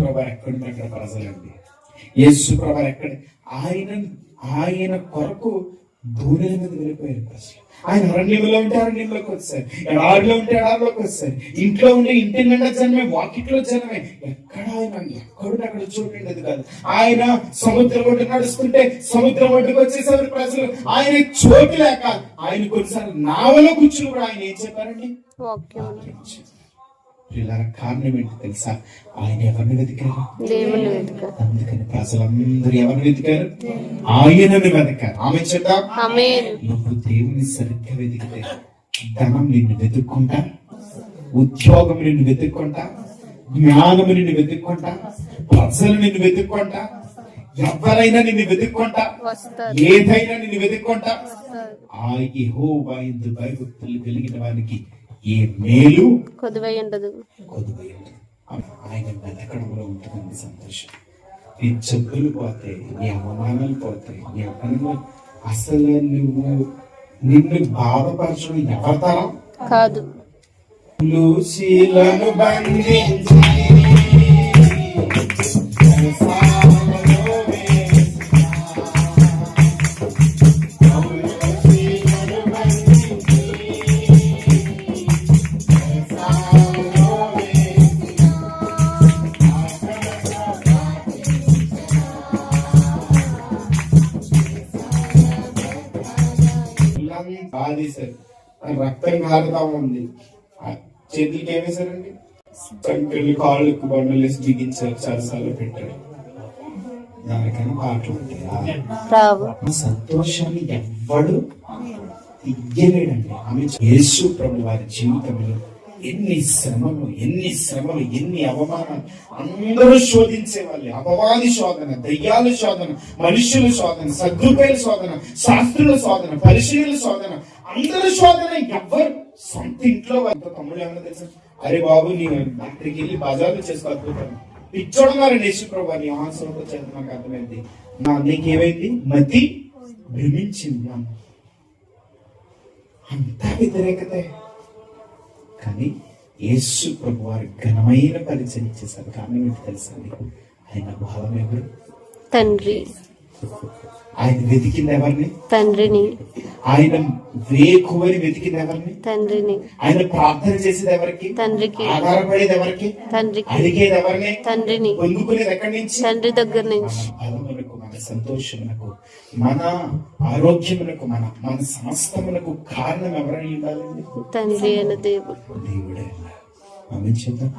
ప్రభు ఎక్కడుంది అక్కడ ప్రజలండి. యేసు ప్రభు ఎక్కడ ఆయన కొరకు భూముల మీద వెళ్ళిపోయారు ప్రజలు. ఆయన అరణ్యంలో ఉంటే అరణ్యంలోకి వచ్చారు, ఎడారిలో ఉంటే ఎడారిలోకి వచ్చారు, ఇంట్లో ఉంటే ఇంటి నిండా జనమే, వాకిట్లో జనమే. ఎక్కడుంటే అక్కడ చోటు ఉండేది కాదు. ఆయన సముద్రం ఒడ్డు నడుస్తుంటే సముద్రం ఒడ్డుకు వచ్చేసారు ప్రజలు. ఆయన చోటు లేక ఆయన కొన్నిసార్లు నావలో కూర్చుని కూడా ఆయన ఏం చెప్పారండి? కారణం ఏంటి తెలుసా? ఆయన ఎవరిని వెతికారు? అందుకని ప్రజలందరూ ఎవరిని వెతికారు? ఆయనను వెతికారు. ఆమె చెప్తా, నువ్వు దేవుని సరిగ్గా వెతికితే ధనం నిన్ను వెతుక్కుంటా, ఉద్యోగం నిన్ను వెతుక్కుంటా, జ్ఞానము నిన్ను వెతుక్కుంటా, ప్రజలు నిన్ను వెతుక్కుంటా, ఎవరైనా నిన్ను వెతుక్కుంటా, ఏదైనా నిన్ను వెతుక్కుంటా. ఆ యెహోవా యందు భయభక్తులు కలిగిన వారికి ఏ మేలు కొదువై ఉండదు. ఆయన వెతకడంలో ఉంటుందండి సంతోషం. నీ చెప్పులు పోతాయి, నీ అవమానాలు పోతాయి, నీ అపనిలు. అసలు నిన్ను బాధపరచడం ఎవరి తరం కాదు. లూసీలను బంధించి బాధేశారు, రక్తం కారుతా ఉంది. చేతులకి ఏమేశారండి? చంకలు, కాళ్ళకు బండలు వేసి బిగించారు, చరసాలు పెట్టారు. దానికైనా పాటలు ఉంటాయి. సంతోషాన్ని ఎవ్వడు ఇయ్యలేడండి. ఆమె యేసు ప్రభు వారి జీవితంలో ఎన్ని శ్రమలు, ఎన్ని అవమానాలు. అందరూ శోధించే వాళ్ళే. అపవాది శోధన, దయ్యాల శోధన, మనుషుల శోధన, సద్రూపాయల శోధన, శాస్త్రుల శోధన, పరిశీలన శోధన, అందరూ శోధన. ఎవ్వరు సొంత ఇంట్లో వాళ్ళతో తమ్ముడు ఏమన్నా తెలుసా? అరే బాబు, నీ డాక్టర్కి వెళ్ళి బజార్లు చేసుకోకపోతాను పిచ్చోడున్నారండి. యేసు ప్రభు నీ ఆహాసంతో చేత నాకు అర్థమైంది. నీకేమైంది? మతి భ్రమించింది. అంతా వ్యతిరేకతే. కానీ యేసు ప్రభు వారి ఘనమైన పరిచయం చేశారు. కారణం ఏంటి తెలుసా? ఆయన భావం ఎవరు? తండ్రి. ఆయన వెతికింది ఎవరిని? తండ్రిని. ఆయన వేకువని వెతికింది ఎవరిని? తండ్రిని. ఆయన ప్రార్థన చేసేది ఎవరికి? తండ్రికి. ఆధారపడేది ఎవరికి? తండ్రికి. అడిగేది ఎవరిని? తండ్రిని. పొందుకునేది ఎక్కడి నుంచి? తండ్రి దగ్గర నుంచి. బలమునకు, మన సంతోషమునకు, మన ఆరోగ్యమునకు, మన సమస్తమునకు కారణం ఎవరని ఉండాలండి? తండ్రి అయిన దేవుడే. ఆమె చేద్దాం.